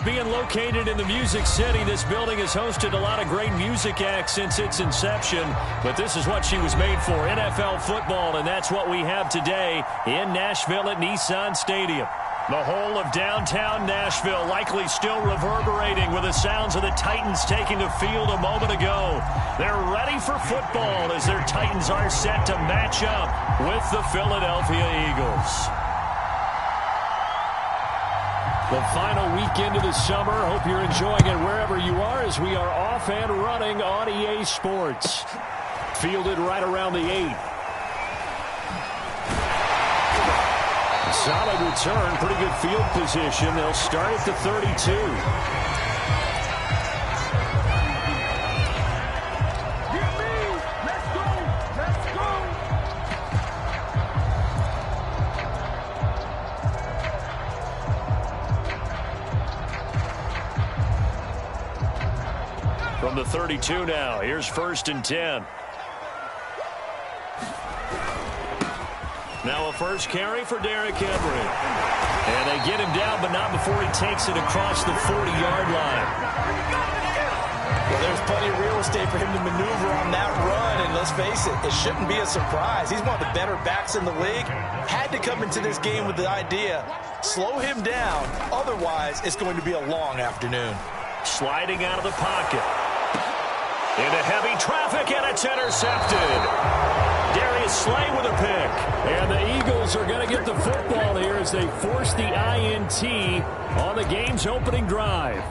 Being located in the Music City, this building has hosted a lot of great music acts since its inception, but this is what she was made for, NFL football, and that's what we have today in Nashville at Nissan Stadium. The whole of downtown Nashville likely still reverberating with the sounds of the Titans taking the field a moment ago. They're ready for football as their Titans are set to match up with the Philadelphia Eagles. The final weekend of the summer. Hope you're enjoying it wherever you are as we are off and running on EA Sports. Fielded right around the 8. Solid return, pretty good field position. They'll start at the 32. From the 32 now, here's 1st and 10. Now a first carry for Derrick Henry. And they get him down, but not before he takes it across the 40-yard line. Well, there's plenty of real estate for him to maneuver on that run, and let's face it, it shouldn't be a surprise. He's one of the better backs in the league. Had to come into this game with the idea, slow him down, otherwise it's going to be a long afternoon. Sliding out of the pocket. Into heavy traffic, and it's intercepted. Darius Slay with a pick. And the Eagles are going to get the football here as they force the INT on the game's opening drive.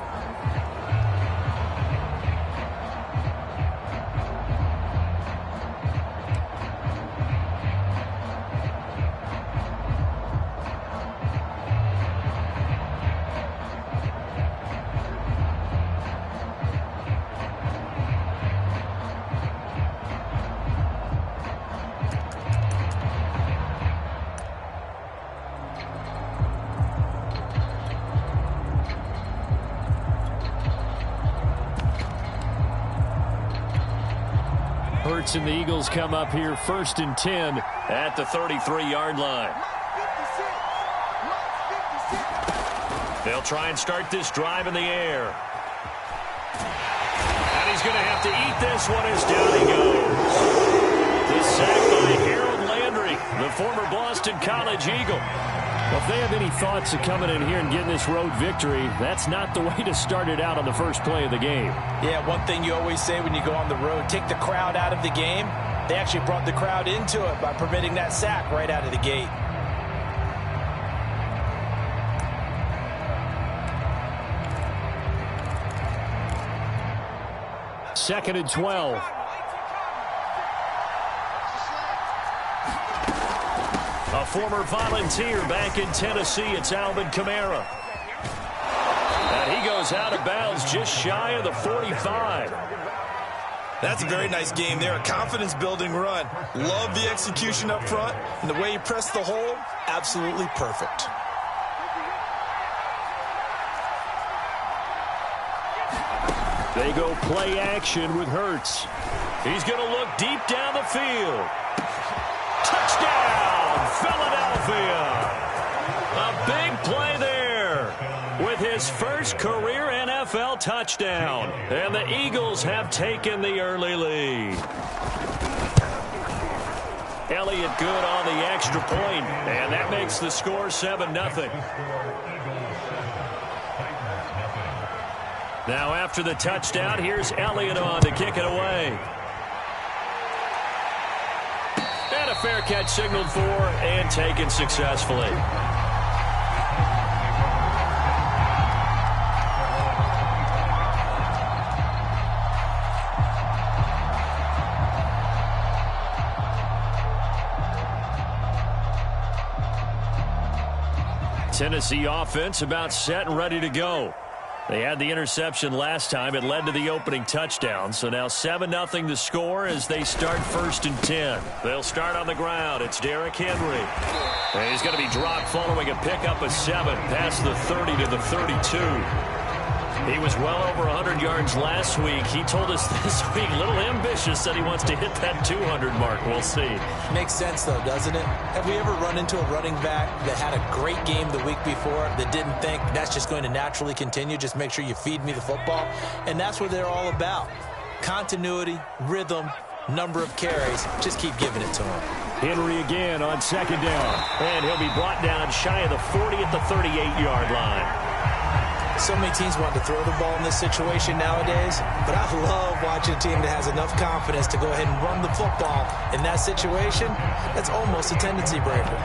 Hurts and the Eagles come up here 1st and 10 at the 33-yard line. They'll try and start this drive in the air. And he's going to have to eat this one as down he goes. The sack by Harold Landry, the former Boston College Eagle. Well, if they have any thoughts of coming in here and getting this road victory, that's not the way to start it out on the first play of the game. Yeah, one thing you always say when you go on the road, take the crowd out of the game. They actually brought the crowd into it by permitting that sack right out of the gate. Second and 12. A former Volunteer back in Tennessee, it's Alvin Kamara. And he goes out of bounds just shy of the 45. That's a very nice game there, a confidence-building run. Love the execution up front, and the way he pressed the hole, absolutely perfect. They go play action with Hurts. He's going to look deep down the field. Touchdown, Philadelphia. A big play there with his first career NFL touchdown. And the Eagles have taken the early lead. Elliott good on the extra point, and that makes the score 7-0. Now after the touchdown, here's Elliott on to kick it away. And a fair catch signaled for and taken successfully. Tennessee offense about set and ready to go. They had the interception last time. It led to the opening touchdown. So now 7-0 the score as they start 1st and 10. They'll start on the ground. It's Derrick Henry. And he's going to be dropped following a pickup of 7 past the 30 to the 32. He was well over 100 yards last week. He told us this week, a little ambitious, said he wants to hit that 200 mark. We'll see. Makes sense, though, doesn't it? Have we ever run into a running back that had a great game the week before that didn't think that's just going to naturally continue? Just make sure you feed me the football. And that's what they're all about. Continuity, rhythm, number of carries. Just keep giving it to him. Henry again on second down. And he'll be brought down shy of the 40 at the 38-yard line. So many teams want to throw the ball in this situation nowadays, but I love watching a team that has enough confidence to go ahead and run the football in that situation. That's almost a tendency breaker.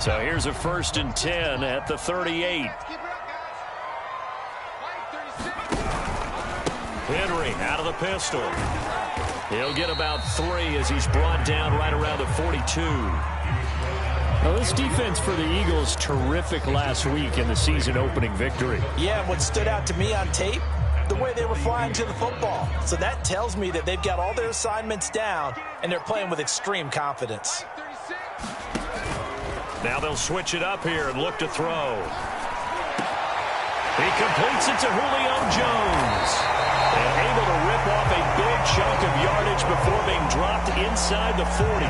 So here's a 1st and 10 at the 38. Henry out of the pistol. He'll get about 3 as he's brought down right around the 42. Now, this defense for the Eagles, terrific last week in the season opening victory. Yeah, what stood out to me on tape, the way they were flying to the football. So that tells me that they've got all their assignments down and they're playing with extreme confidence. Now they'll switch it up here and look to throw. He completes it to Julio Jones. And able to rip off a big chunk of yardage before being dropped inside the 40.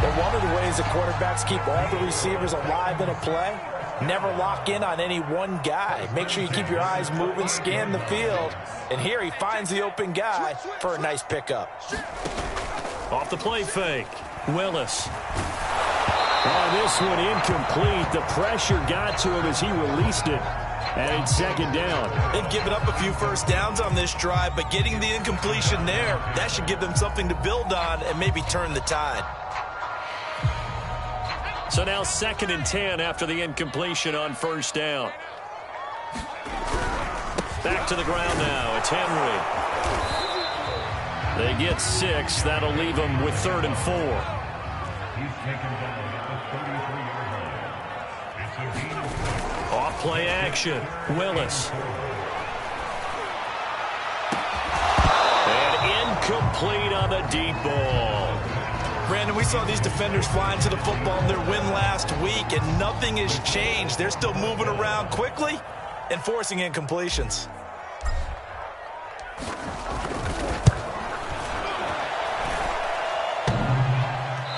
But one of the ways the quarterbacks keep all the receivers alive in a play, never lock in on any one guy. Make sure you keep your eyes moving, scan the field. And here he finds the open guy for a nice pickup. Off the play fake, Willis. Oh, this one incomplete. The pressure got to him as he released it. And it's second down. They've given up a few first downs on this drive, but getting the incompletion there, that should give them something to build on and maybe turn the tide. So now 2nd and 10 after the incompletion on 1st down. Back to the ground now. It's Henry. They get 6. That'll leave them with 3rd and 4. Off play action. Willis. And incomplete on the deep ball. Brandon, we saw these defenders flying to the football in their win last week, and nothing has changed. They're still moving around quickly and forcing incompletions.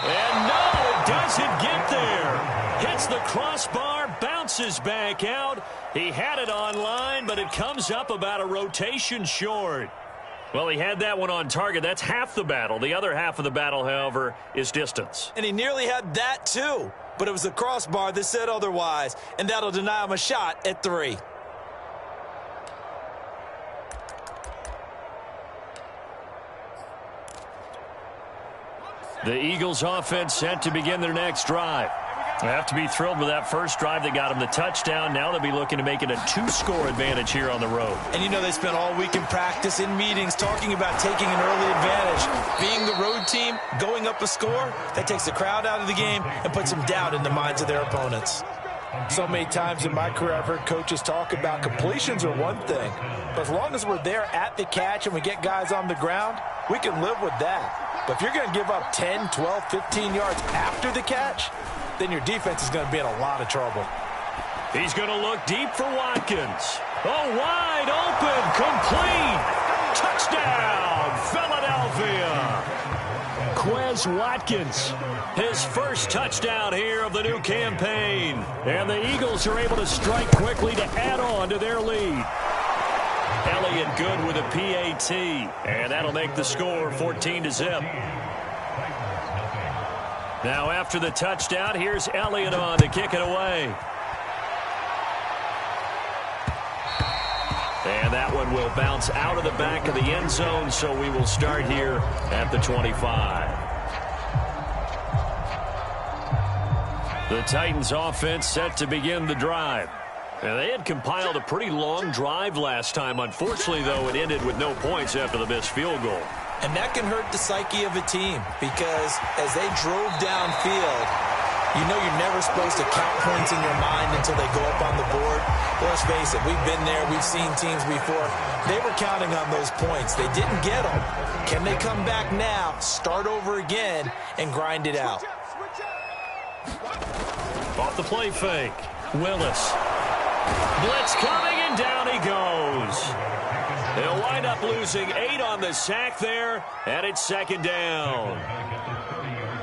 And no, it doesn't get there. Hits the crossbar, bounces back out. He had it on line, but it comes up about a rotation short. Well, he had that one on target. That's half the battle. The other half of the battle, however, is distance. And he nearly had that too, but it was the crossbar that said otherwise, and that'll deny him a shot at 3. The Eagles offense set to begin their next drive. They have to be thrilled with that first drive that got them the touchdown. Now they'll be looking to make it a 2-score advantage here on the road. And you know they spent all week in practice, in meetings, talking about taking an early advantage. Being the road team, going up a score, that takes the crowd out of the game and puts some doubt in the minds of their opponents. So many times in my career I've heard coaches talk about completions are one thing, but as long as we're there at the catch and we get guys on the ground, we can live with that. But if you're going to give up 10, 12, 15 yards after the catch, then your defense is going to be in a lot of trouble. He's going to look deep for Watkins. Oh, wide open, complete. Touchdown, Philadelphia. Quez Watkins, his first touchdown here of the new campaign. And the Eagles are able to strike quickly to add on to their lead. Elliott good with a PAT, and that'll make the score 14-0. Now after the touchdown, here's Elliott on to kick it away. And that one will bounce out of the back of the end zone, so we will start here at the 25. The Titans offense set to begin the drive. And they had compiled a pretty long drive last time. Unfortunately, though, it ended with no points after the missed field goal. And that can hurt the psyche of a team because as they drove downfield, You know you're never supposed to count points in your mind until they go up on the board. Well, let's face it, we've been there. We've seen teams before. They were counting on those points. They didn't get them. Can they come back now, start over again, and grind it out? Off the play fake. Willis. Blitz coming, and down he goes. They'll wind up losing 8 on the sack there, and it's second down.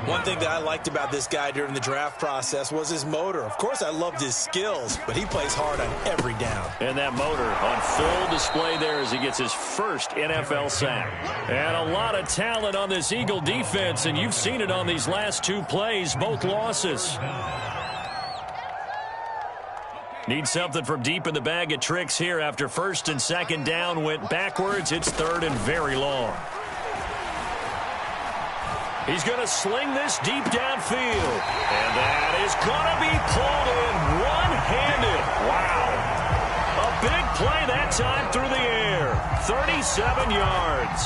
One thing that I liked about this guy during the draft process was his motor. Of course, I loved his skills, but he plays hard on every down. And that motor on full display there as he gets his first NFL sack. And a lot of talent on this Eagle defense, and you've seen it on these last 2 plays, both losses. Need something from deep in the bag of tricks here after first and second down went backwards. It's third and very long. He's going to sling this deep downfield. And that is going to be pulled in one-handed. Wow. A big play that time through the air. 37 yards.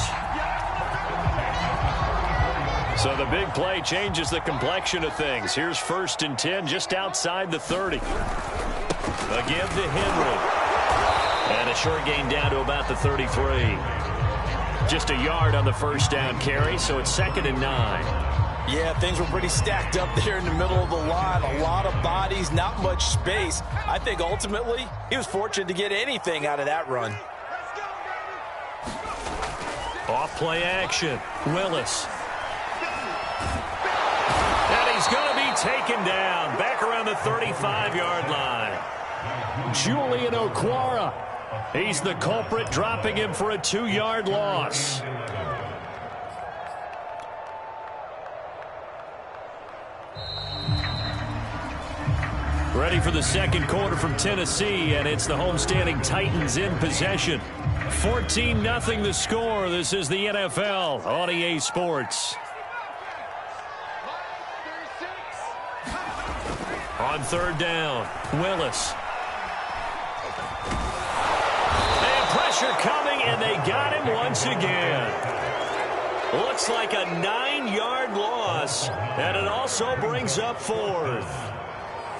So the big play changes the complexion of things. Here's first and 10 just outside the 30. Again to Henry. And a short gain down to about the 33. Just a yard on the first down carry, so it's second and 9. Yeah, things were pretty stacked up there in the middle of the line. A lot of bodies, not much space. I think ultimately he was fortunate to get anything out of that run. Off play action. Willis. And he's going to be taken down back around the 35-yard line. Julian Okwara. He's the culprit, dropping him for a 2-yard loss. Ready for the second quarter from Tennessee, and it's the homestanding Titans in possession. 14-0 the score. This is the NFL on EA Sports. On third down, Willis. Pressure coming, and they got him once again. Looks like a 9-yard loss, and it also brings up fourth.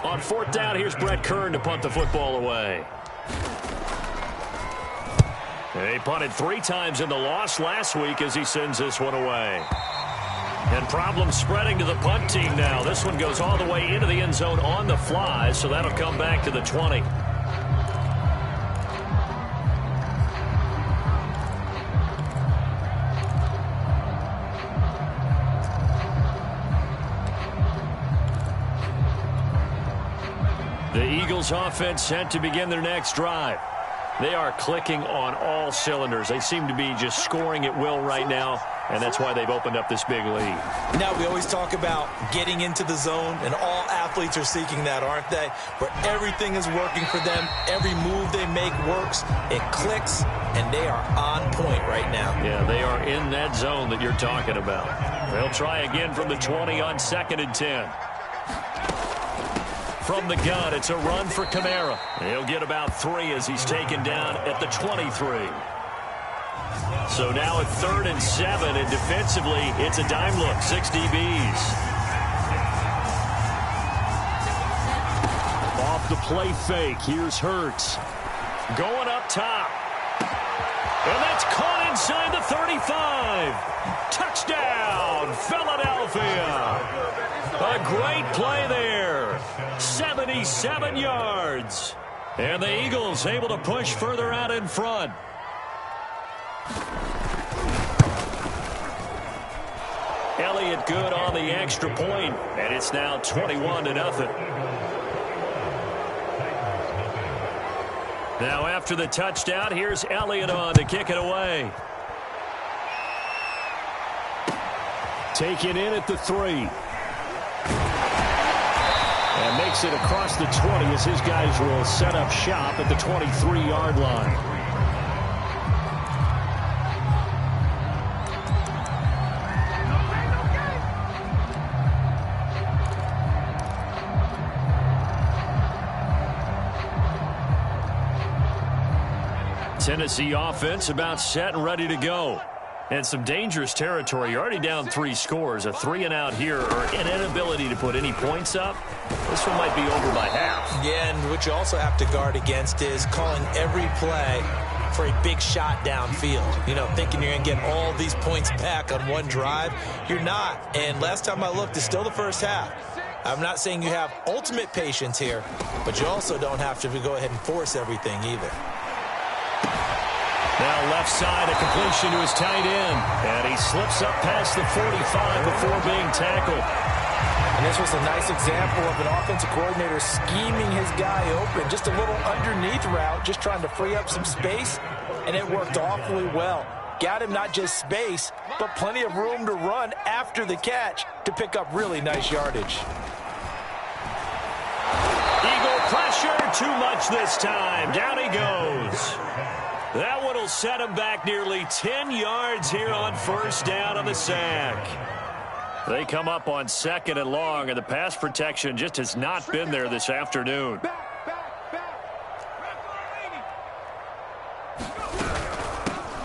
On fourth down, here's Brett Kern to punt the football away. He punted 3 times in the loss last week as he sends this one away. And problems spreading to the punt team now. This one goes all the way into the end zone on the fly, so that'll come back to the 20. The Eagles offense set to begin their next drive. They are clicking on all cylinders. They seem to be just scoring at will right now, and that's why they've opened up this big lead. Now, we always talk about getting into the zone, and all athletes are seeking that, aren't they? Where everything is working for them. Every move they make works. It clicks, and they are on point right now. Yeah, they are in that zone that you're talking about. They'll try again from the 20 on second and 10. From the gun, it's a run for Kamara. He'll get about 3 as he's taken down at the 23. So now at third and 7, and defensively, it's a dime look, 6 DBs. Off the play fake, here's Hurts. Going up top. And that's caught inside the 35. Touchdown, Philadelphia. A great play there. 77 yards. And the Eagles able to push further out in front. Elliott good on the extra point, and it's now 21-0. Now after the touchdown, here's Elliott on to kick it away. Taken in at the 3. And makes it across the 20 as his guys will set up shop at the 23-yard line. Tennessee offense about set and ready to go. And some dangerous territory. You're already down 3 scores. A 3-and-out here, or an inability to put any points up. This one might be over by half. Yeah, and what you also have to guard against is calling every play for a big shot downfield. You know, thinking you're going to get all these points back on one drive. You're not. And last time I looked, it's still the first half. I'm not saying you have ultimate patience here, but you also don't have to go ahead and force everything either. Now left side, a completion to his tight end. And he slips up past the 45 before being tackled. And this was a nice example of an offensive coordinator scheming his guy open. Just a little underneath route, just trying to free up some space. And it worked awfully well. Got him not just space, but plenty of room to run after the catch to pick up really nice yardage. Eagle pressure, too much this time. Down he goes. That one will set him back nearly 10 yards here on first down on the sack. They come up on 2nd and long, and the pass protection just has not been there this afternoon.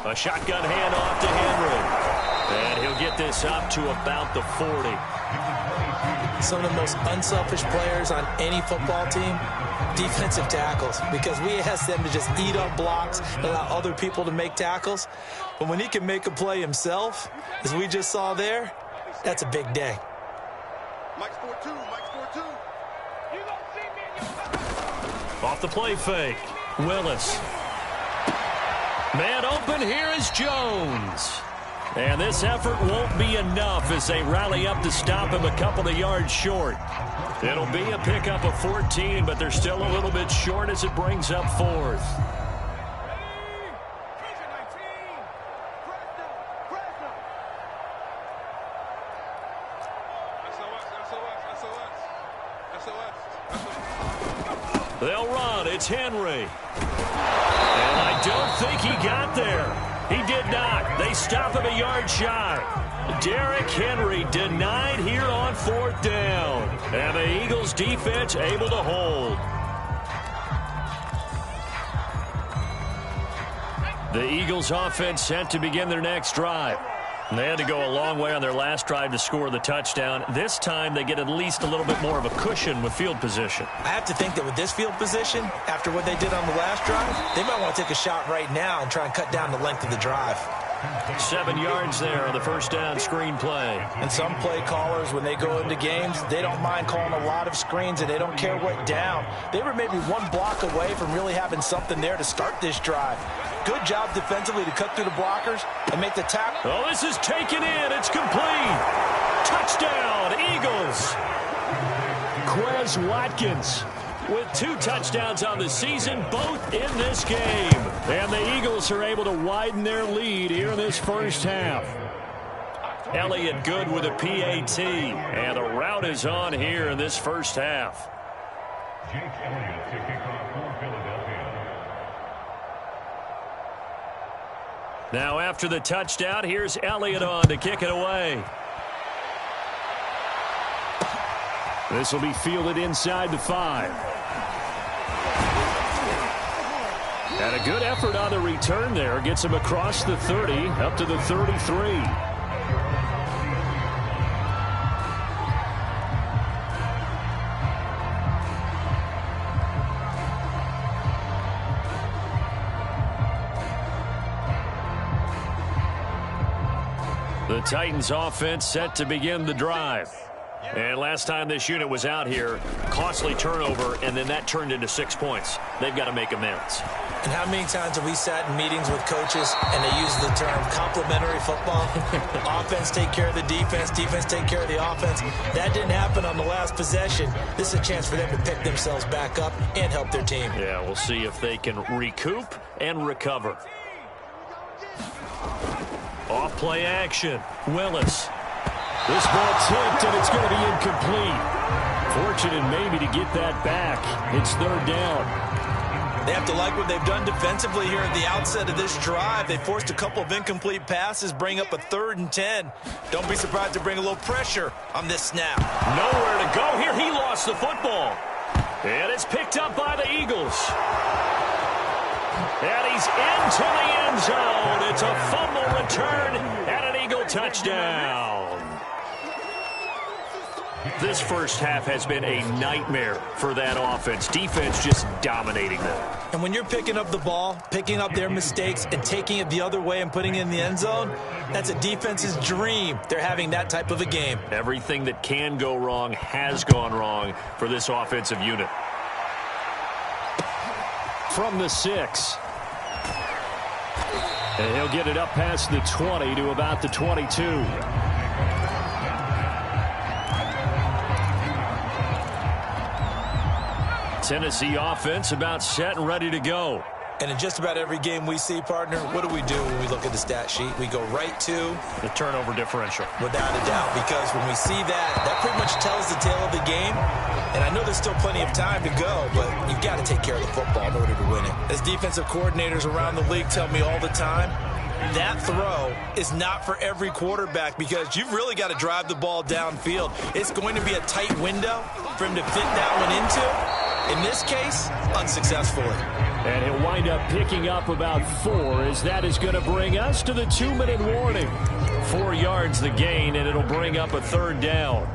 A shotgun handoff to Henry. And he'll get this up to about the 40. Some of the most unselfish players on any football team, defensive tackles, because we ask them to just eat up blocks and allow other people to make tackles. But when he can make a play himself, as we just saw there, that's a big day. Off the play fake. Willis. Man open, here is Jones. And this effort won't be enough as they rally up to stop him a couple of yards short. It'll be a pickup of 14, but they're still a little bit short as it brings up 4th. They'll run. It's Henry. And I don't think he got there. He did not. They stop him a yard shy. Derrick Henry denied here on 4th down. And the Eagles defense able to hold. The Eagles offense set to begin their next drive. They had to go a long way on their last drive to score the touchdown. This time they get at least a little bit more of a cushion with field position. I have to think that with this field position, after what they did on the last drive, they might want to take a shot right now and try and cut down the length of the drive. 7 yards there on the first down screen play. And some play callers, when they go into games, they don't mind calling a lot of screens, and they don't care what down. They were maybe 1 block away from really having something there to start this drive. Good job defensively to cut through the blockers and make the tackle. Oh, this is taken in. It's complete. Touchdown, Eagles. Quez Watkins with 2 touchdowns on the season, both in this game. And the Eagles are able to widen their lead here in this first half. Elliott good with a PAT. And the route is on here in this first half. Jake Elliott to kick off for Philadelphia. Now after the touchdown, here's Elliott on to kick it away. This will be fielded inside the 5. And a good effort on the return there. Gets him across the 30, up to the 33. The Titans offense set to begin the drive. And last time this unit was out here, costly turnover, and then that turned into 6 points. They've got to make amends. And how many times have we sat in meetings with coaches and they use the term complementary football? Offense take care of the defense, defense take care of the offense. That didn't happen on the last possession. This is a chance for them to pick themselves back up and help their team. Yeah, we'll see if they can recoup and recover. Off play action. Willis. This ball tipped, and it's going to be incomplete. Fortunate maybe to get that back. It's 3rd down. They have to like what they've done defensively here at the outset of this drive. They forced a couple of incomplete passes, bring up a 3rd and 10. Don't be surprised to bring a little pressure on this snap. Nowhere to go here. He lost the football. And it's picked up by the Eagles. And he's into the end zone. It's a fumble return and an Eagle touchdown. This first half has been a nightmare for that offense. Defense just dominating them. And when you're picking up the ball, picking up their mistakes, and taking it the other way and putting it in the end zone, that's a defense's dream. They're having that type of a game. Everything that can go wrong has gone wrong for this offensive unit. From the 6. And he'll get it up past the 20 to about the 22. Tennessee offense about set and ready to go. And in just about every game we see, partner, what do when we look at the stat sheet? We go right to the turnover differential. Without a doubt, because when we see that pretty much tells the tale of the game. And I know there's still plenty of time to go, but you've got to take care of the football in order to win it. As defensive coordinators around the league tell me all the time, that throw is not for every quarterback because you've really got to drive the ball downfield. It's going to be a tight window for him to fit that one into. In this case, unsuccessfully. And he'll wind up picking up about 4 as that is going to bring us to the 2-minute warning. 4 yards the gain, and it'll bring up a 3rd down.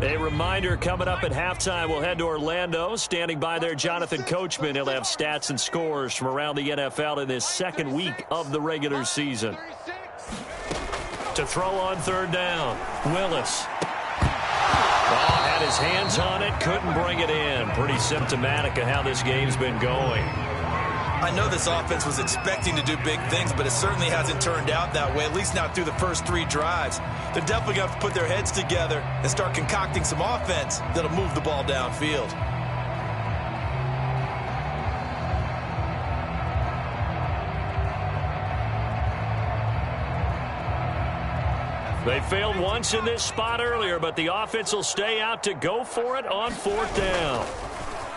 A reminder coming up at halftime, we'll head to Orlando. Standing by there, Jonathan Coachman. He'll have stats and scores from around the NFL in this second week of the regular season. To throw on 3rd down, Willis. Had his hands on it, couldn't bring it in. Pretty symptomatic of how this game's been going. I know this offense was expecting to do big things, but it certainly hasn't turned out that way, at least not through the first 3 drives. They're definitely going to have to put their heads together and start concocting some offense that'll move the ball downfield. They failed once in this spot earlier, but the offense will stay out to go for it on 4th down.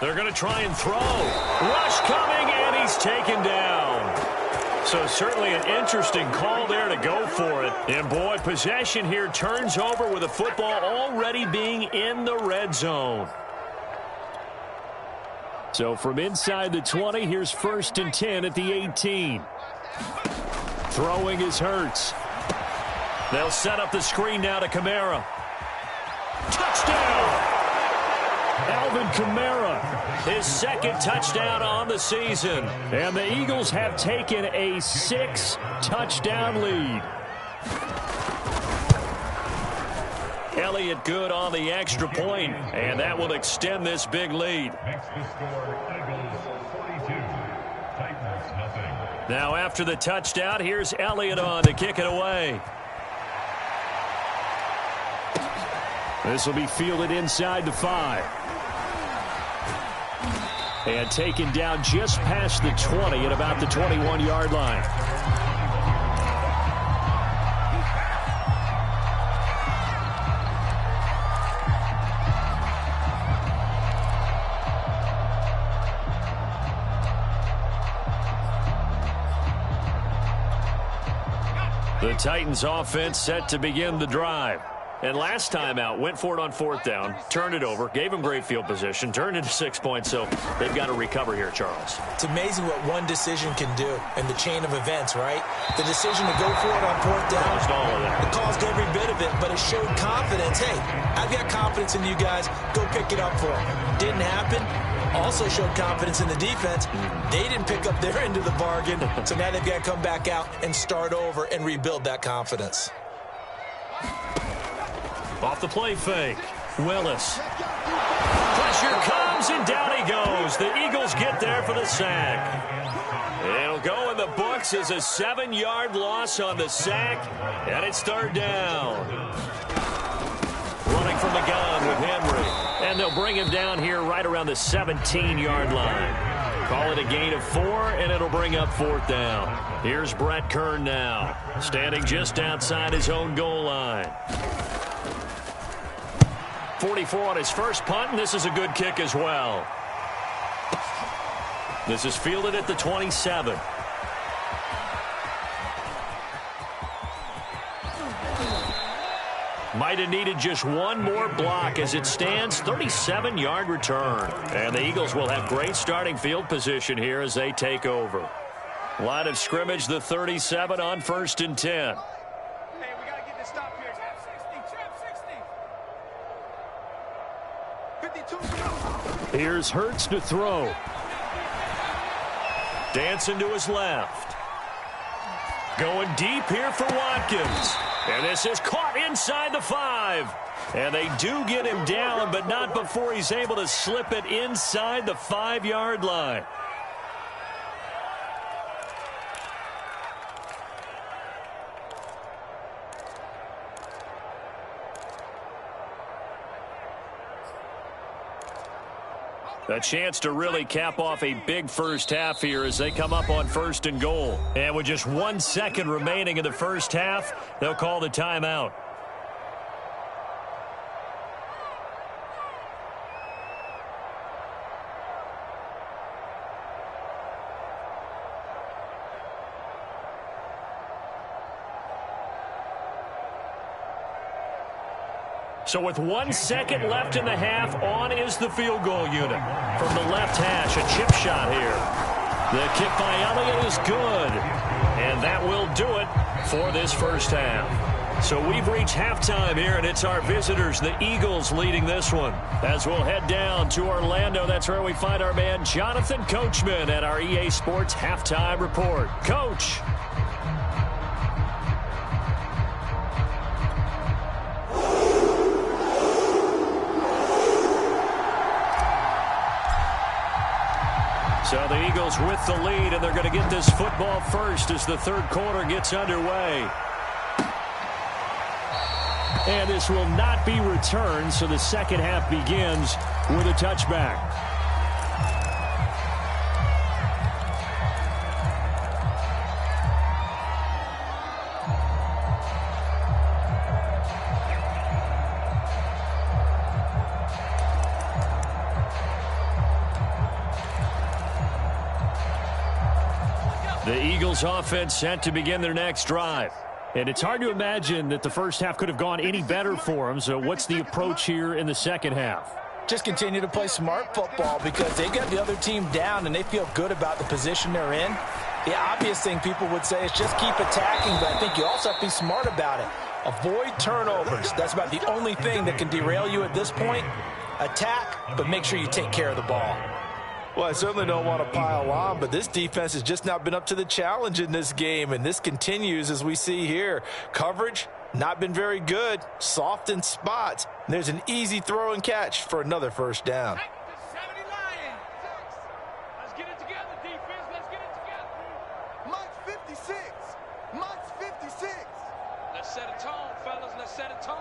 They're going to try and throw. Rush coming, and he's taken down. So certainly an interesting call there to go for it. And, boy, possession here turns over with the football already being in the red zone. So from inside the 20, here's 1st and 10 at the 18. Throwing is Hurts. They'll set up the screen now to Kamara. Touchdown! Alvin Kamara, his 2nd touchdown on the season. And the Eagles have taken a 6-touchdown lead. Elliott good on the extra point, and that will extend this big lead. Now after the touchdown, here's Elliott on to kick it away. This will be fielded inside the 5. And taken down just past the 20 at about the 21-yard line. The Titans offense set to begin the drive. And last time out, went for it on 4th down, turned it over, gave them great field position, turned it to 6 points, so they've got to recover here, Charles. It's amazing what one decision can do in the chain of events, right? The decision to go for it on 4th down, caused all of that. It caused every bit of it, but it showed confidence. Hey, I've got confidence in you guys. Go pick it up for them. Didn't happen. Also showed confidence in the defense. They didn't pick up their end of the bargain, so now they've got to come back out and start over and rebuild that confidence. Off the play fake, Willis. Pressure comes, and down he goes. The Eagles get there for the sack. It'll go in the books as a 7-yard loss on the sack, and it's 3rd down. Running from the gun with Henry, and they'll bring him down here right around the 17-yard line. Call it a gain of 4, and it'll bring up 4th down. Here's Brett Kern now, standing just outside his own goal line. 44 on his first punt, and this is a good kick as well. This is fielded at the 27. Might have needed just one more block. As it stands, 37-yard return. And the Eagles will have great starting field position here as they take over. Line of scrimmage, the 37 on 1st and 10. Hey, we got to get this stop here. Trap 60, trap 60. 52. Here's Hurts to throw. Dancing to his left. Going deep here for Watkins. And this is caught inside the 5. And they do get him down, but not before he's able to slip it inside the 5-yard line. A chance to really cap off a big first half here as they come up on 1st and goal. And with just 1 second remaining in the first half, they'll call the timeout. So with 1 second left in the half, on is the field goal unit. From the left hash, a chip shot here. The kick by Elliott is good. And that will do it for this first half. So we've reached halftime here, and it's our visitors, the Eagles, leading this one. As we'll head down to Orlando, that's where we find our man Jonathan Coachman at our EA Sports Halftime Report. Coach. So the Eagles with the lead, and they're going to get this football first as the third quarter gets underway. And this will not be returned, so the second half begins with a touchback. The Eagles offense set to begin their next drive. And it's hard to imagine that the first half could have gone any better for them. So what's the approach here in the second half? Just continue to play smart football because they got the other team down and they feel good about the position they're in. The obvious thing people would say is just keep attacking, but I think you also have to be smart about it. Avoid turnovers. That's about the only thing that can derail you at this point. Attack, but make sure you take care of the ball. Well, I certainly don't want to pile on, but this defense has just not been up to the challenge in this game, and this continues as we see here. Coverage, not been very good, soft in spots. There's an easy throw and catch for another first down. Let's get it together, defense. Let's get it together. March 56. March 56. Let's set a tone, fellas. Let's set a tone.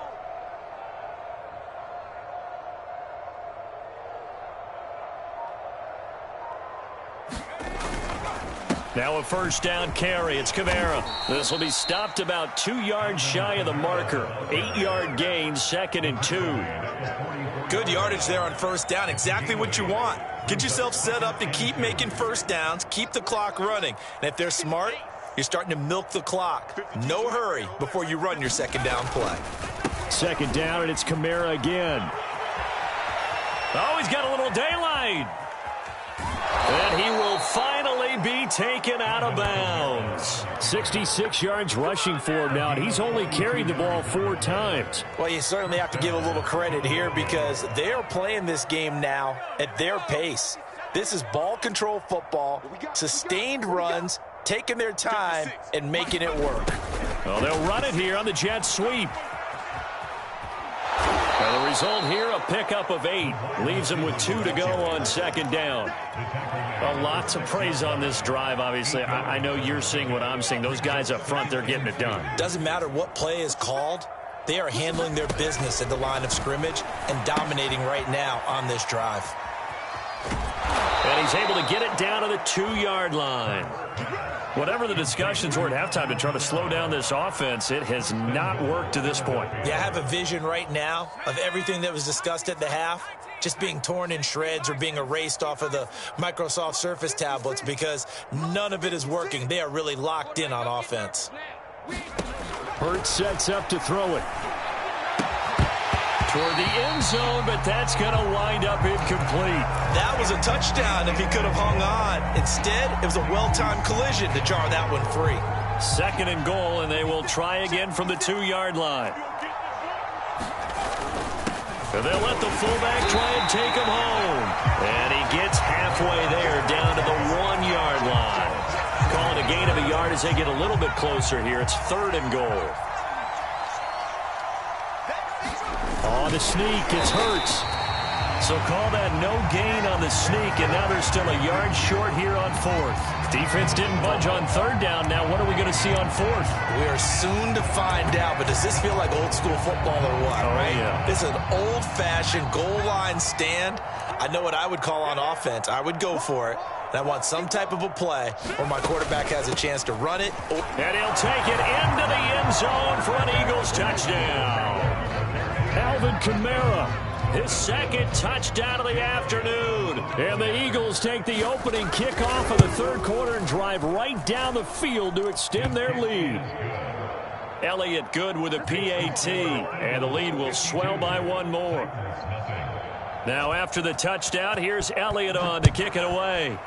Now a first down carry. It's Kamara. This will be stopped about 2 yards shy of the marker. 8-yard gain, 2nd and 2. Good yardage there on first down. Exactly what you want. Get yourself set up to keep making first downs, keep the clock running. And if they're smart, you're starting to milk the clock. No hurry before you run your second down play. Second down, and it's Kamara again. Oh, he's got a little daylight. And he will finally be taken out of bounds. 66 yards rushing for him now, and he's only carried the ball 4 times. Well, you certainly have to give a little credit here because they are playing this game now at their pace. This is ball control football, sustained runs, taking their time and making it work. Well, they'll run it here on the jet sweep. Well, the result here, a pickup of 8. Leaves them with 2 to go on second down. A lot to praise on this drive, obviously. I know you're seeing what I'm seeing. Those guys up front, they're getting it done. Doesn't matter what play is called. They are handling their business at the line of scrimmage and dominating right now on this drive. And he's able to get it down to the 2-yard line. Whatever the discussions were at halftime to try to slow down this offense, it has not worked to this point. Yeah, I have a vision right now of everything that was discussed at the half just being torn in shreds or being erased off of the Microsoft Surface tablets because none of it is working. They are really locked in on offense. Hurts sets up to throw it. toward the end zone, but that's going to wind up incomplete. That was a touchdown if he could have hung on. Instead, it was a well-timed collision to jar that one free. 2nd and goal, and they will try again from the 2-yard line. And they'll let the fullback try and take him home. And he gets halfway there, down to the 1-yard line. Calling a gain of a yard as they get a little bit closer here. It's 3rd and goal. On the sneak, it's Hurts. So call that no gain on the sneak, and now they're still a yard short here on 4th. Defense didn't budge on 3rd down. Now what are we going to see on 4th? We are soon to find out, but does this feel like old school football or what, right? Yeah. This is an old-fashioned goal line stand. I know what I would call on offense. I would go for it. And I want some type of a play where my quarterback has a chance to run it. And he'll take it into the end zone for an Eagles touchdown. Alvin Kamara, his 2nd touchdown of the afternoon. And the Eagles take the opening kickoff of the 3rd quarter and drive right down the field to extend their lead. Elliott good with a PAT, and the lead will swell by 1 more. Now after the touchdown, here's Elliott on to kick it away.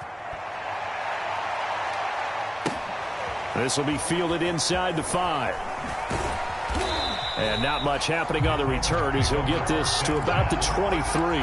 This will be fielded inside the 5. And not much happening on the return as he'll get this to about the 23.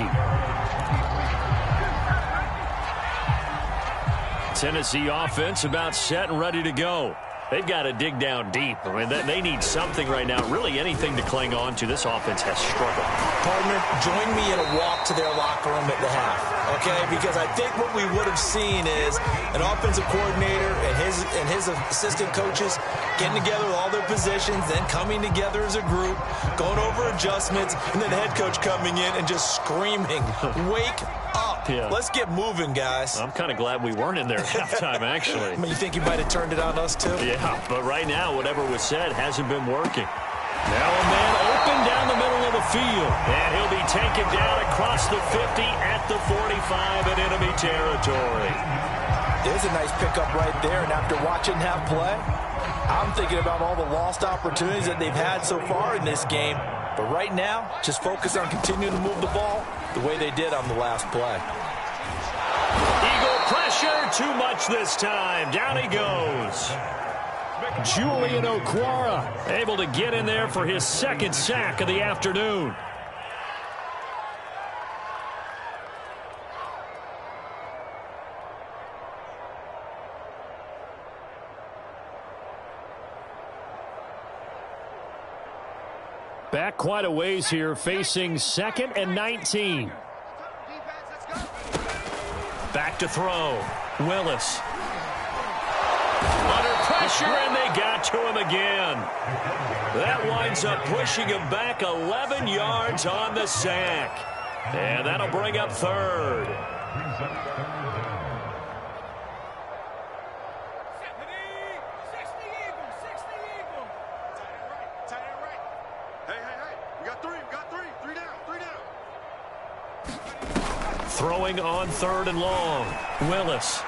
Tennessee offense about set and ready to go. They've got to dig down deep. I mean, they need something right now, really anything to cling on to. This offense has struggled. Partner, join me in a walk to their locker room at the half, okay? Because I think what we would have seen is an offensive coordinator and his assistant coaches getting together with all their positions, then coming together as a group, going over adjustments, and then the head coach coming in and just screaming, wake up. Yeah. Let's get moving, guys. I'm kind of glad we weren't in there at halftime, actually. I mean, you think you might have turned it on us, too? Yeah, but right now, whatever was said hasn't been working. Now a man open down the middle of the field. And he'll be taken down across the 50 at the 45 in enemy territory. There's a nice pickup right there, and after watching that play, I'm thinking about all the lost opportunities that they've had so far in this game. But right now, just focus on continuing to move the ball the way they did on the last play. Eagle pressure, too much this time. Down he goes. Julian Okwara able to get in there for his 2nd sack of the afternoon. Back quite a ways here, facing 2nd and 19. Back to throw. Willis. Under pressure, and they got to him again. That winds up pushing him back 11 yards on the sack. And that'll bring up 3rd. Throwing on 3rd and long. Willis.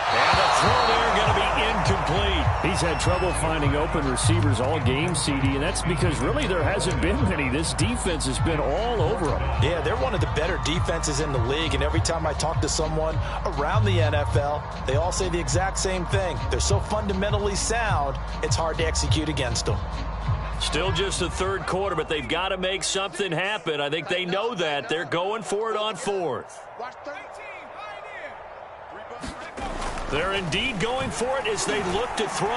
And the throw there going to be incomplete. He's had trouble finding open receivers all game, CD, and that's because really there hasn't been many. This defense has been all over them. Yeah, they're one of the better defenses in the league, and every time I talk to someone around the NFL, they all say the exact same thing. They're so fundamentally sound, it's hard to execute against them. Still just the 3rd quarter, but they've got to make something happen. I think they know that. They're going for it on 4th. They're indeed going for it as they look to throw.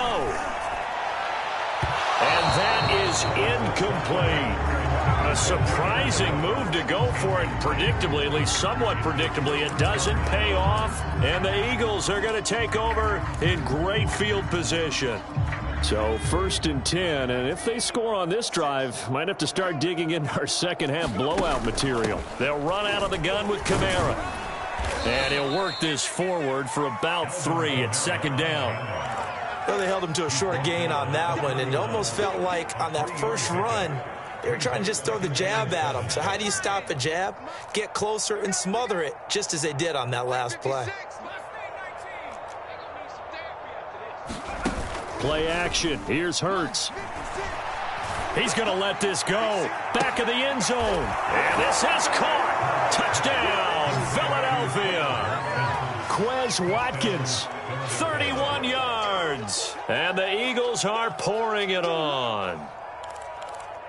And that is incomplete. A surprising move to go for it predictably, at least somewhat predictably. It doesn't pay off, and the Eagles are going to take over in great field position. So 1st and 10, and if they score on this drive, might have to start digging into our second half blowout material. They'll run out of the gun with Kamara. And he'll work this forward for about 3 at 2nd down. Well, they held him to a short gain on that one, and it almost felt like on that first run, they were trying to just throw the jab at him. So how do you stop a jab? Get closer and smother it, just as they did on that last play. Play action. Here's Hurts. He's going to let this go. Back of the end zone. And this is caught. Touchdown, Philadelphia. Quez Watkins, 31 yards. And the Eagles are pouring it on.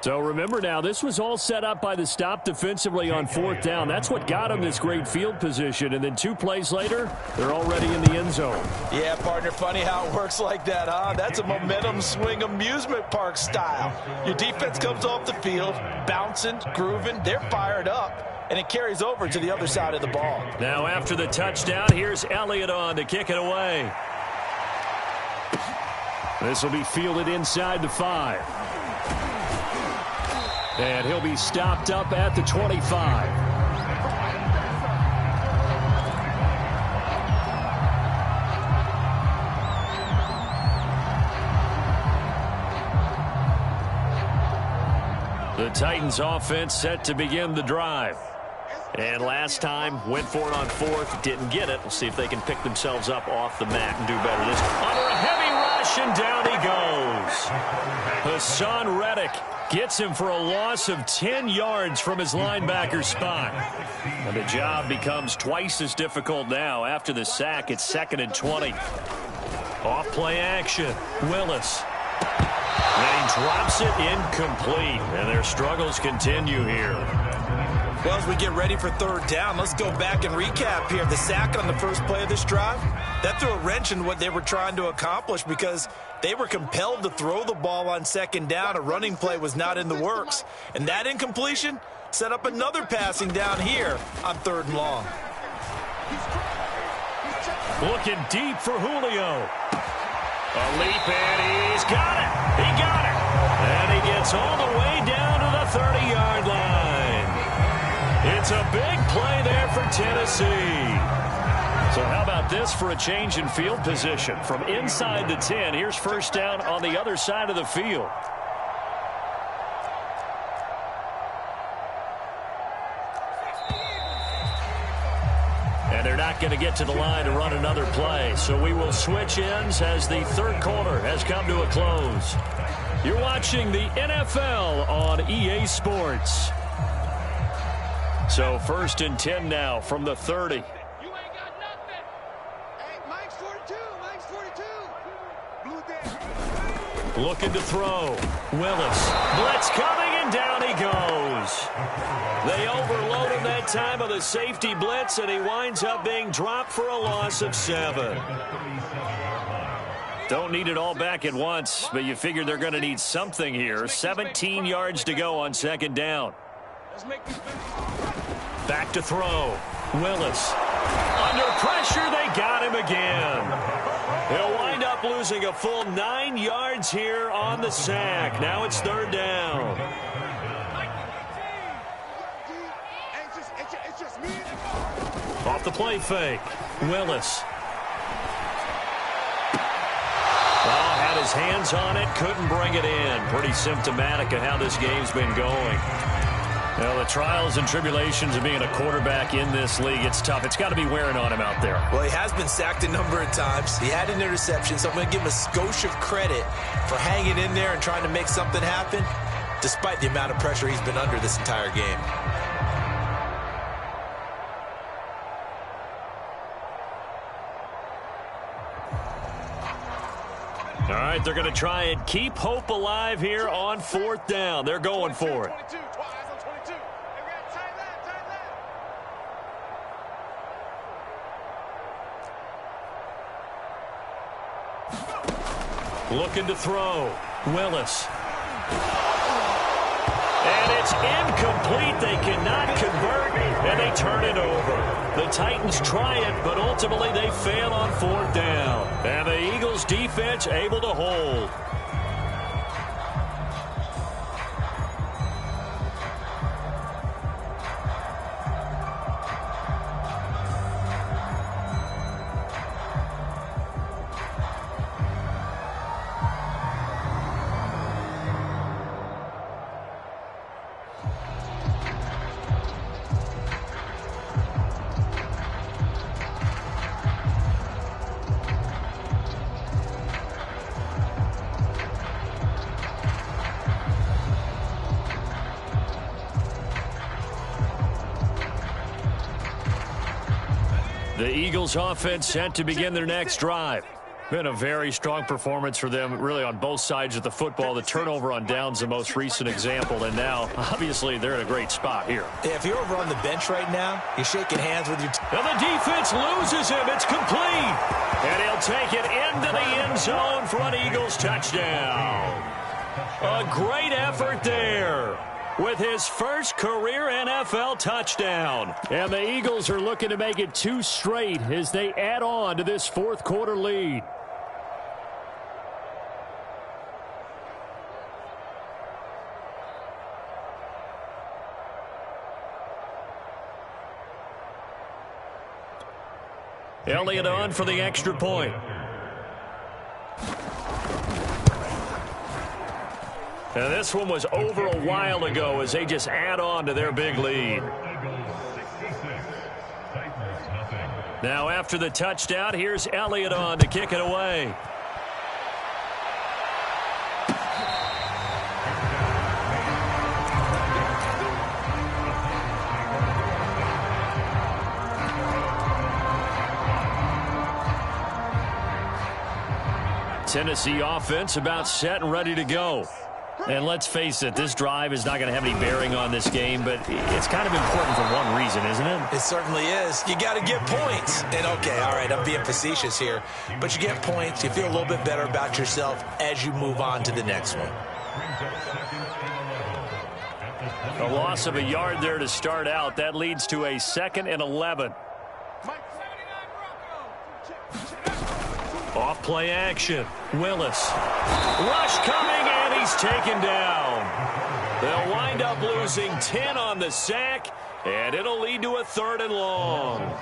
So remember now, this was all set up by the stop defensively on 4th down. That's what got them this great field position. And then 2 plays later, they're already in the end zone. Yeah, partner, funny how it works like that, huh? That's a momentum swing amusement park style. Your defense comes off the field, bouncing, grooving, they're fired up, and it carries over to the other side of the ball. Now after the touchdown, here's Elliott on to kick it away. This will be fielded inside the 5. And he'll be stopped up at the 25. The Titans offense set to begin the drive. And last time, went for it on 4th, didn't get it. We'll see if they can pick themselves up off the mat and do better this time. Under a heavy rush, and down he goes. Hassan Reddick gets him for a loss of 10 yards from his linebacker spot. And the job becomes twice as difficult now. After the sack, it's 2nd and 20. Off play action. Willis. And he drops it incomplete. And their struggles continue here. Well, as we get ready for 3rd down, let's go back and recap here. The sack on the first play of this drive, that threw a wrench in what they were trying to accomplish because they were compelled to throw the ball on 2nd down. A running play was not in the works. And that incompletion set up another passing down here on 3rd and long. Looking deep for Julio. A leap, and he's got it. He got it. And he gets all the way down to the 30-yard line. It's a big play there for Tennessee. So how about this for a change in field position? From inside the 10, here's 1st down on the other side of the field. And they're not going to get to the line to run another play. So we will switch ends as the 3rd quarter has come to a close. You're watching the NFL on EA Sports. So 1st and 10 now from the 30. You ain't got nothing. Hey, Mike's 42. Mike's 42. Blue day. Looking to throw. Willis. Blitz coming, and down he goes. They overload him that time of the safety blitz, and he winds up being dropped for a loss of 7. Don't need it all back at once, but you figure they're going to need something here. 17 yards to go on 2nd down. Back to throw. Willis. Under pressure, they got him again. He'll wind up losing a full 9 yards here on the sack. Now it's 3rd down. Off the play fake. Willis. Oh, had his hands on it, couldn't bring it in. Pretty symptomatic of how this game's been going. Well, the trials and tribulations of being a quarterback in this league, it's tough. It's got to be wearing on him out there. Well, he has been sacked a number of times. He had an interception, so I'm going to give him a skosh of credit for hanging in there and trying to make something happen, despite the amount of pressure he's been under this entire game. All right, they're going to try and keep hope alive here on 4th down. They're going for it. Looking to throw. Willis. And it's incomplete. They cannot convert, and they turn it over. The Titans try it, but ultimately they fail on 4th down. And the Eagles defense able to hold. The Eagles offense set to begin their next drive. Been a very strong performance for them, really, on both sides of the football. The turnover on downs, the most recent example, and now, obviously, they're in a great spot here. Yeah, if you're over on the bench right now, you're shaking hands with your And the defense loses him. It's complete. And he'll take it into the end zone for an Eagles touchdown. A great effort there with his first career NFL touchdown. And the Eagles are looking to make it 2 straight as they add on to this fourth quarter lead. Elliott on for the extra point. And this one was over a while ago as they just add on to their big lead. Now after the touchdown, here's Elliott on to kick it away. Tennessee offense about set and ready to go. And let's face it, this drive is not going to have any bearing on this game, but it's kind of important for one reason, isn't it? It certainly is. You got to get points. And, okay, all right, I'm being facetious here. But you get points. You feel a little bit better about yourself as you move on to the next one. A loss of a yard there to start out. That leads to a 2nd and 11. Off play action. Willis. Rush coming, and he's taken down. They'll wind up losing 10 on the sack, and it'll lead to a 3rd and long.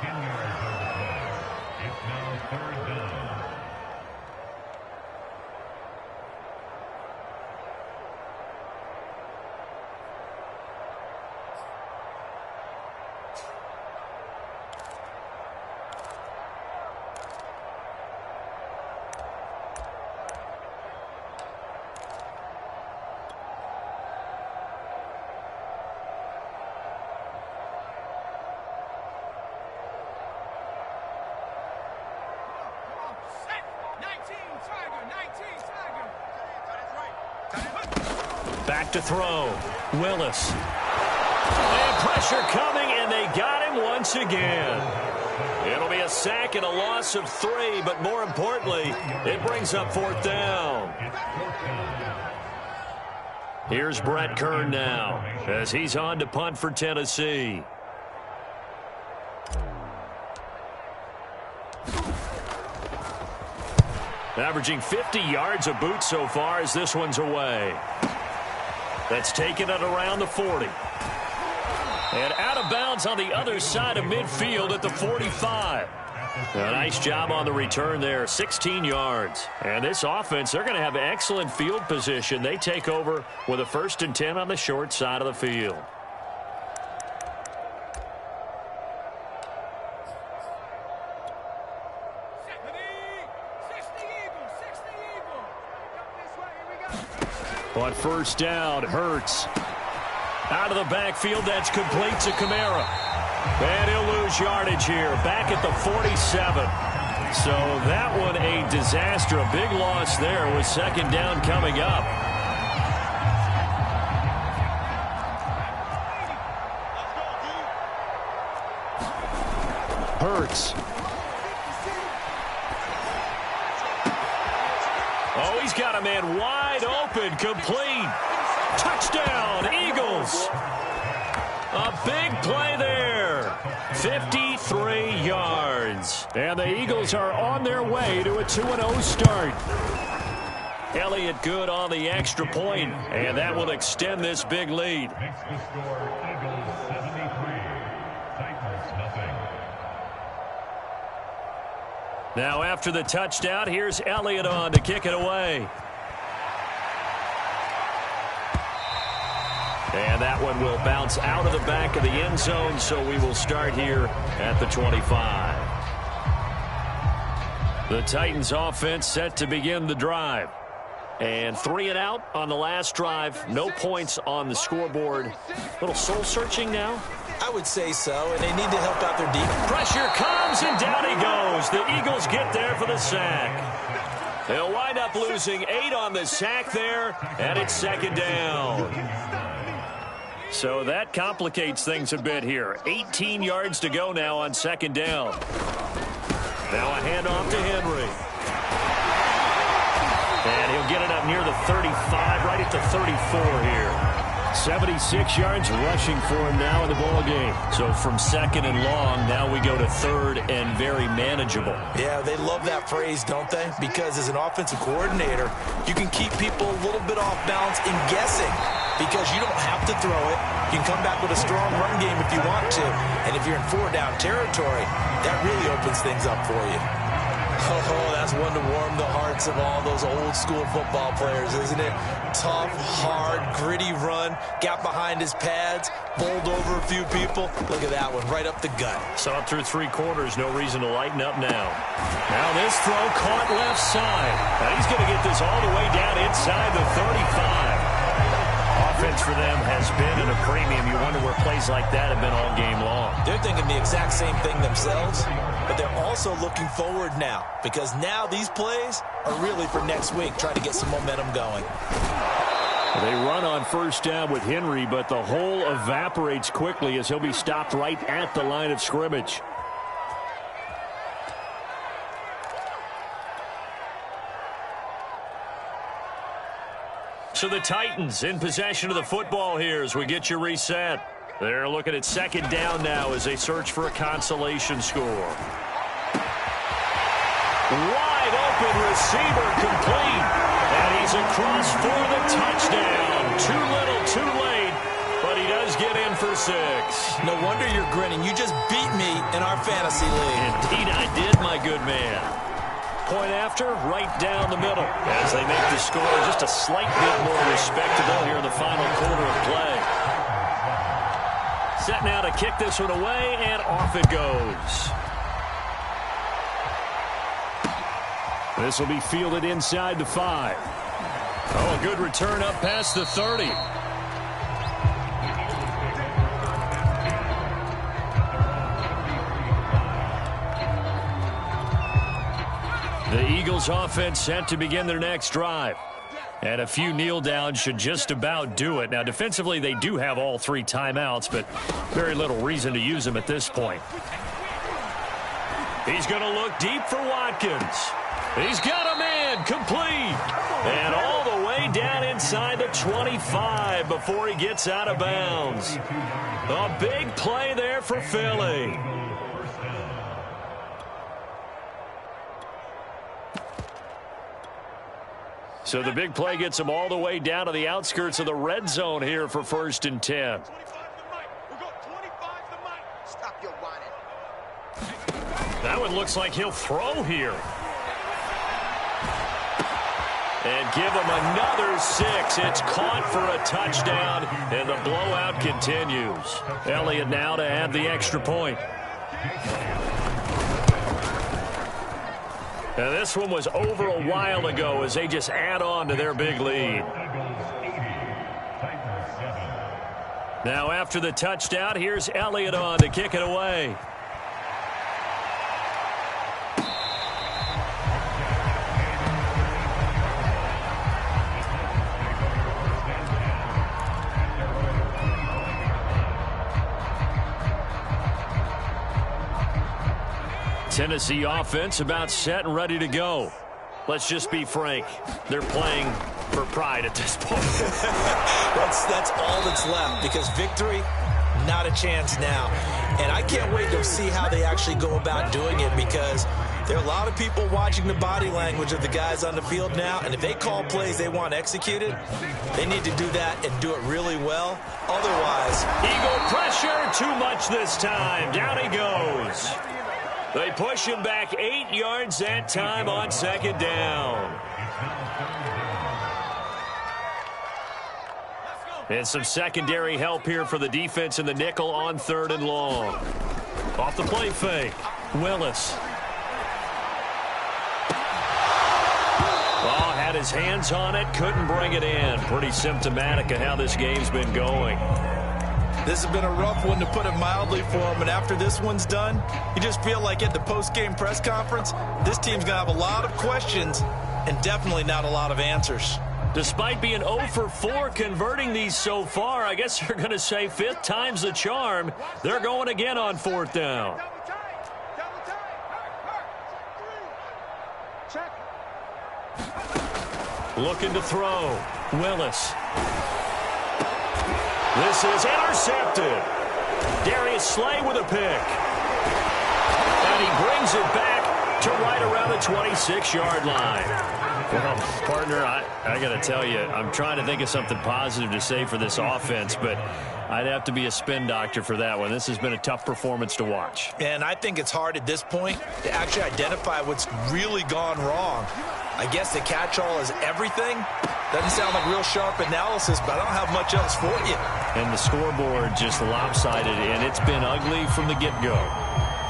Back to throw. Willis. And pressure coming, and they got him once again. It'll be a sack and a loss of 3, but more importantly, it brings up 4th down. Here's Brett Kern now as he's on to punt for Tennessee. Averaging 50 yards a boot so far as this one's away. That's taken it around the 40. And out of bounds on the other side of midfield at the 45. A nice job on the return there, 16 yards. And this offense, they're going to have excellent field position. They take over with a 1st and 10 on the short side of the field. On 1st down, Hurts. Out of the backfield, that's complete to Kamara. And he'll lose yardage here, back at the 47. So that one a disaster, a big loss there with 2nd down coming up. Hurts. Oh, he's got a man wide open, complete. Touchdown, Eagles. A big play there. 53 yards. And the Eagles are on their way to a 2-0 start. Elliott good on the extra point, and that will extend this big lead. Makes the score Eagles 73, Titans nothing. Now after the touchdown, here's Elliott on to kick it away. And that one will bounce out of the back of the end zone, so we will start here at the 25. The Titans offense set to begin the drive. And 3 and out on the last drive. No points on the scoreboard. A little soul searching now. I would say so, and they need to help out their defense. Pressure comes, and down he goes. The Eagles get there for the sack. They'll wind up losing 8 on the sack there, and it's second down. So that complicates things a bit here. 18 yards to go now on second down. Now a handoff to Henry. And he'll get it up near the 35, right at the 34 here. 76 yards rushing for him now in the ball game. So from second and long, now we go to third and very manageable. Yeah, they love that phrase, don't they? Because as an offensive coordinator, you can keep people a little bit off balance in guessing because you don't have to throw it. You can come back with a strong run game if you want to. And if you're in 4-down territory, that really opens things up for you. Oh, that's one to warm the hearts of all those old-school football players, isn't it? Tough, hard, gritty run, got behind his pads, bowled over a few people. Look at that one, right up the gut. Saw it through 3 quarters, no reason to lighten up now. Now this throw caught left side. Now he's going to get this all the way down inside the 35. Offense for them has been at a premium. You wonder where plays like that have been all game long. They're thinking the exact same thing themselves, but they're also looking forward now because now these plays are really for next week, trying to get some momentum going. They run on first down with Henry, but the hole evaporates quickly as he'll be stopped right at the line of scrimmage. So the Titans in possession of the football here as we get you reset. They're looking at second down now as they search for a consolation score. Wide open receiver complete. And he's across for the touchdown. Too little, too late. But he does get in for 6. No wonder you're grinning. You just beat me in our fantasy league. Indeed I did, my good man. Point after, right down the middle. As they make the score just a slight bit more respectable here in the final quarter of play. Set now to kick this one away, and off it goes. This will be fielded inside the 5. Oh, a good return up past the 30. The Eagles offense set to begin their next drive. And a few kneel downs should just about do it. Now, defensively, they do have all 3 timeouts, but very little reason to use them at this point. He's going to look deep for Watkins. He's got a man complete. And all the way down inside the 25 before he gets out of bounds. A big play there for Philly. So the big play gets him all the way down to the outskirts of the red zone here for 1st and 10. That one looks like he'll throw here. And give him another 6. It's caught for a touchdown, and the blowout continues. Elliott now to add the extra point. Now this one was over a while ago as they just add on to their big lead. Now after the touchdown, here's Elliott on to kick it away. Tennessee offense about set and ready to go. Let's just be frank. They're playing for pride at this point. That's all that's left because victory, not a chance now. And I can't wait to see how they actually go about doing it because there are a lot of people watching the body language of the guys on the field now. And if they call plays they want executed, they need to do that and do it really well. Otherwise, Eagle pressure, too much this time. Down he goes. They push him back 8 yards that time on second down. And some secondary help here for the defense in the nickel on 3rd and long. Off the play fake. Willis. Oh, had his hands on it, couldn't bring it in. Pretty symptomatic of how this game's been going. This has been a rough one, to put it mildly, for him. And after this one's done, you just feel like at the post-game press conference, this team's going to have a lot of questions and definitely not a lot of answers. Despite being 0 for 4 converting these so far, I guess they're going to say fifth time's the charm. They're going again on fourth down. Looking to throw. Willis. This is intercepted. Darius Slay with a pick. And he brings it back to right around the 26-yard line. Well, partner, I got to tell you, I'm trying to think of something positive to say for this offense, but I'd have to be a spin doctor for that one. This has been a tough performance to watch. And I think it's hard at this point to actually identify what's really gone wrong. I guess the catch-all is everything. Doesn't sound like real sharp analysis, but I don't have much else for you. And the scoreboard just lopsided, and it's been ugly from the get-go.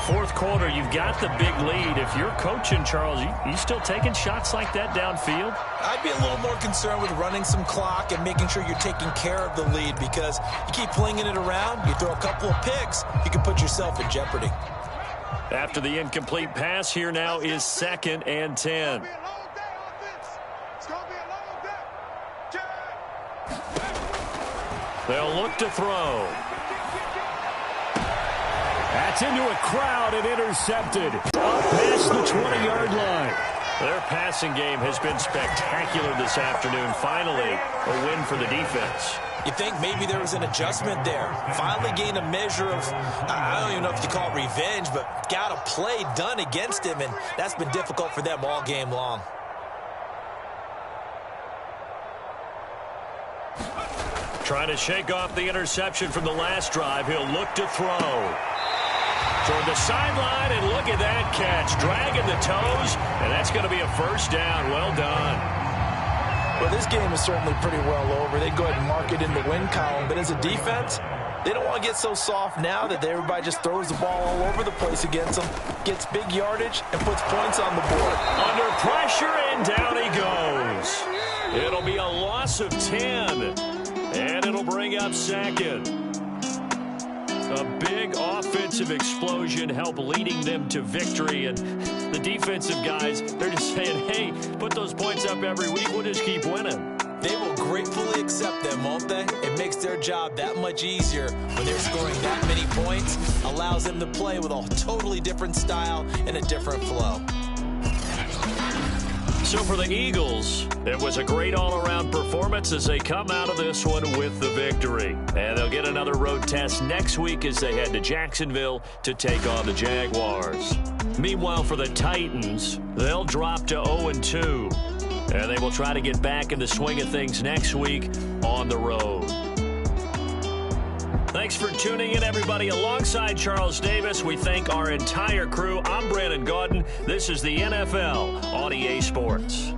Fourth quarter, you've got the big lead. If you're coaching, Charles, you still taking shots like that downfield? I'd be a little more concerned with running some clock and making sure you're taking care of the lead, because you keep flinging it around, you throw a couple of picks, you can put yourself in jeopardy. After the incomplete pass, here now is 2nd and 10. They'll look to throw. That's into a crowd and intercepted. Up past the 20-yard line. Their passing game has been spectacular this afternoon. Finally, a win for the defense. You think maybe there was an adjustment there. Finally gained a measure of, I don't even know if you call it revenge, but got a play done against him, and that's been difficult for them all game long. Trying to shake off the interception from the last drive. He'll look to throw. Toward the sideline, and look at that catch. Dragging the toes, and that's going to be a first down. Well done. Well, this game is certainly pretty well over. They go ahead and mark it in the win column. But as a defense, they don't want to get so soft now that everybody just throws the ball all over the place against them, gets big yardage, and puts points on the board. Under pressure, and down he goes. It'll be a loss of 10, and it'll bring up 2nd. A big offensive explosion helped leading them to victory. And the defensive guys, they're just saying, hey, put those points up every week. We'll just keep winning. They will gratefully accept them, won't they? It makes their job that much easier when they're scoring that many points. Allows them to play with a totally different style and a different flow. So for the Eagles, it was a great all-around performance as they come out of this one with the victory. And they'll get another road test next week as they head to Jacksonville to take on the Jaguars. Meanwhile, for the Titans, they'll drop to 0-2. And they will try to get back in the swing of things next week on the road. Thanks for tuning in, everybody. Alongside Charles Davis, we thank our entire crew. I'm Brandon Gaudin. This is the NFL on EA Sports.